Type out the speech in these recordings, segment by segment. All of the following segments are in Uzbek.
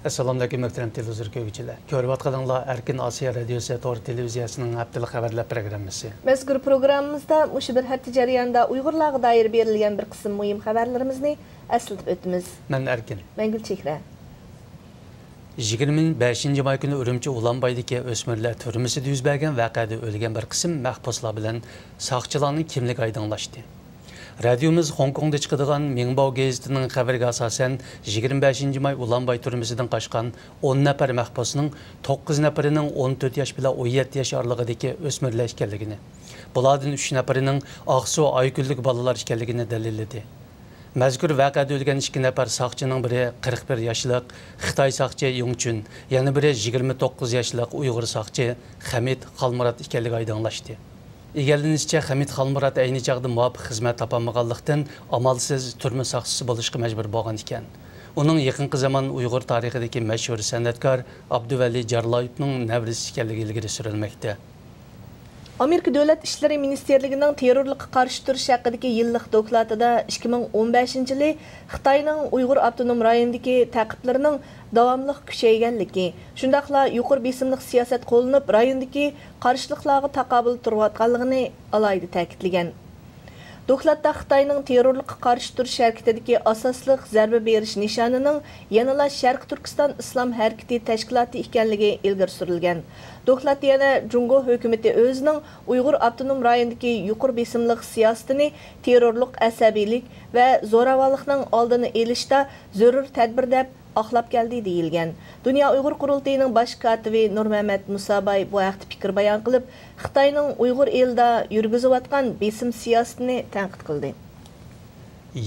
Assalamu alaykum muhtaram televizor ko'ruvchilar. Ko'rib atqaninglar Erkin Osiyo radiosi to'g'ri televiziyasining haftalik xabarlar programmasi. Mazkur programmamizda mush bir hafta jarayonida Uyg'urlarga doir berilgan bir qism muhim xabarlarimizni eslatib o'tamiz. Men Erkin. Men Gulchehra. 25 may kuni Urumchi Ulanbaydagi o'smirlar turmasida yuz bergan voqeada o'lgan bir qism mahbuslar bilan soqchilarning kimligi aydınlaşdı. Radiomiz Hong Kongda chiqadigan Mingbao gazetining xabariga asosan 25 may Ulanbay turmasidan qochgan 10 nafar mahbusning 9 nafarining 14 yosh bilan 17 yosh oralig'idagi o'smirlar ekanligini, bulardan 3 nafarining Aqsu Aygullik bolalar ekanligini dalilladi. Mazkur voqeada o'lgan 2 nafar soqchining biri 41 yoshlik Xitoy soqchi Yongchun, yana biri 29 yoshlik Uyg'ur soqchi Hamid Xalmurat ekanligi aydınlaşdı. Egallanishicha Hamid Xalmurat ayni chaqda muvofiq xizmat topolmaganlikdan amalsiz turma soqchisi bo'lishga majbur bo'lgan ekan. Uning yaqinqi zamon Uyg'ur tarixidagi mashhur san'atkor Abduvali Jarloyevning navrisi ekanligi ilgari surilmoqda. Amerika Davlat İşleri Ministerligining terrorlikqa qarshi turish haqidagi yillik dokladida 2015-yili Xitoyning Uyg'ur avtonom rayonidagi taqiblarining davomli kuchayganligi, shundaqla yuqori besimli siyosat qo'llanib rayondagi qarshiliklarga taqobil turayotganligini alayda ta'kidlagan. Dokladda Xitoyning terrorlikqa qarshi turish harakatidagi asosli zarba berish nishonining yanala Sharq Turkiston Islom harakati tashkiloti ekanligi ilgari surilgan. Dokladda yana Jungo hukumati o'zining Uyg'ur avtonom rayonidagi yuqori besimli siyosatini terrorlik, asabiylik va zo'ravonlikning oldini olishda zarur tadbir deb aqlab keldi deyilgan. Dünya Uyg'ur qurultayining bosh kotibi Nurmamat Musabay bu haqda fikr bayon qilib, Xitoyning Uyg'ur elida yurgizayotgan besim siyosatini tanqid qildi.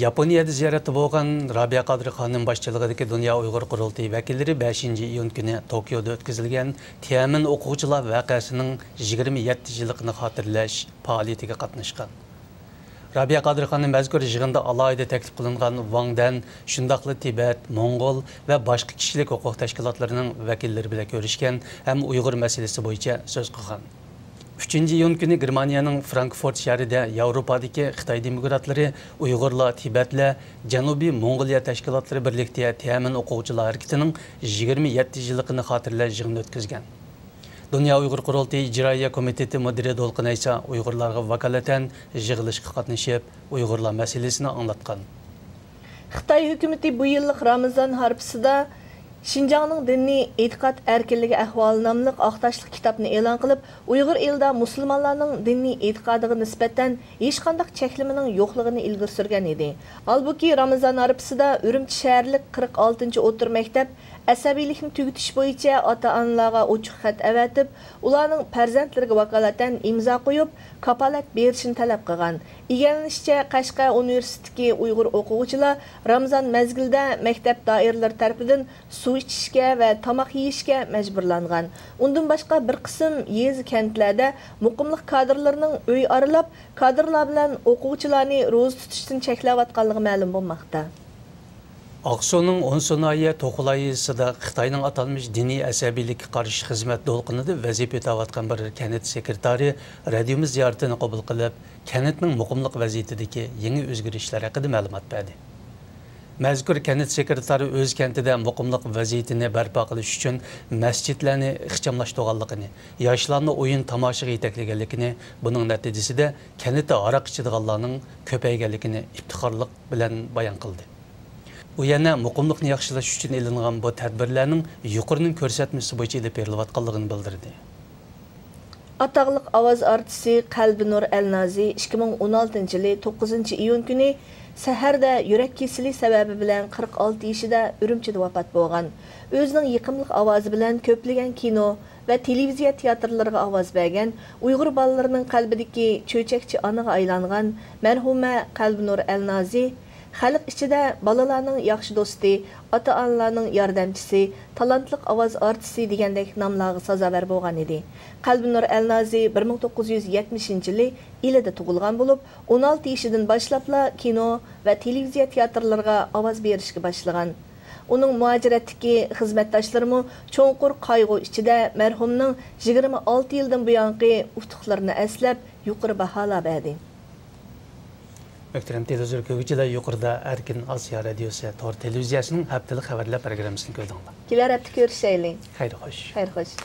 Yaponiyada ziyoratda bo'lgan Rabia Qadri xonim boshchiligidagi Dünya Uyg'ur qurultayi vakillari 5-iyun kuni Tokioda o'tkazilgan Tiananmen o'quvchilar voqeasining 27 yilligini xotirlash faoliyatiga qatnashgan. Rabia Qadri xonim mazkur yig'inda alohida taklif qilingan Wang Dan, shundaqli Tibet, Mongol va boshqa kishilik huquq tashkilotlarining vakillari bilan ko'rishgan ham Uyg'ur masalasi bo'yicha so'z qilgan. 3-iyun kuni Germaniyaning Frankfurt shahrida Yevropadagi Xitoy demokratlari, Uyg'urlar, Tibetlar, Janubiy Mongoliya tashkilotlari birlikda Tiananmen o'quvchilar harakatining 27 yilligini xotirlash yig'ini o'tkazgan. Dünya Uyg'ur qurultayi ijroiya komiteti mudiri Dolqin Aysa Uyg'urlarga vakolatan yig'ilishga qatnashib, Uyg'urlar masalasini anglatgan. Xitoy hukumati bu yillik Ramazon harpisida Şinjanning diniy e'tiqod erkinligi ahvoli nomli aqtashlik kitobni e'lon qilib, Uyg'ur elida musulmonlarning diniy e'tiqodiga nisbatan hech qanday cheklamaning yo'qligini ilgari surgan edi. Halbuki Ramazon harpisida Urumchi shaharlik 46-o'tir maktab asabiylikni tugutish bo'yicha ota-onalarga ochiq xat avatib, ularning farzandlariga vakolatan imzo qo'yib, kapolat berishni talab qilgan. Egallanishicha, Qashqar universitetidagi Uyg'ur o'quvchilar Ramazon mezgilida maktab doiralari tarafidan suv ichishga va tomoq yeyishga majburlangan. Undan boshqa bir qism yez kentlarda muqimlik kadrlarining uy aralab, kadrlar bilan o'quvchilarni ro'za tutishdan cheklayotganligi ma'lum bo'lmoqda. Aqsuning 10 so'nayi to'qilayisida Xitoyning atalmış diniy asabiylikka qarshi xizmat do'lqinida vazifa o'tayotgan bir kanit sekretari radiomiz ziyoratini qabul qilib, kanitning muqimlik vaziyatidagi yangi o'zgarishlar haqida ma'lumot berdi. Mazkur kanit sekretari o'z kentida muqimlik vaziyatini barpo qilish uchun masjidlarni ixchamlashtirganligini, yoshlarni o'yin tomoshaga yetaklaganligini, buning natijasida kanitda aroq ichadiganlarning ko'payganligini iftixorlik bilan bayon qildi. U yana muqimlikni yaxshilash uchun e'lingan bu tadbirlarning yuqorining ko'rsatmasi bo'yicha ilib berilayotganligini bildirdi. Ataqliq ovoz artisti Qalbinur Elnazi 2016-yili 9-iyun kuni saharda yurak kesili sababi bilan 46 yoshida Urumchida vafot bo'lgan. O'zining yiqimliq ovozi bilan ko'plagan kino va televiziya teatrlariga ovoz bergan, Uyg'ur bolalarining qalbidagi cho'chakchi onaga aylangan marhuma Qalbinur Elnazi xalq ichida balalarning yaxshi do'sti, ota-onalarning yordamchisi, talantliq ovoz artisti degandek nomlarga sazovar bo'lgan edi. Qalbinur Elnazi 1970-yili Ilida tug'ilgan bo'lib, 16 yoshidan boshlabla kino va televiziya teatrlariga ovoz berishga boshlagan. Uning muajiratdagi xizmatdoshlari cho'nqur qayg'u ichida marhumning 26 yildan buyongi utuqlarini eslab, yuqori baholab berdi. Möhtərəm televizor kögücülər yuqorida Erkin Asiya Radiosu tor televiziyasının həftəlik xəbərlər proqramısını gördüңlər. Kelər həftə görüşəylin. Xeyr xoş. Xeyr xoş.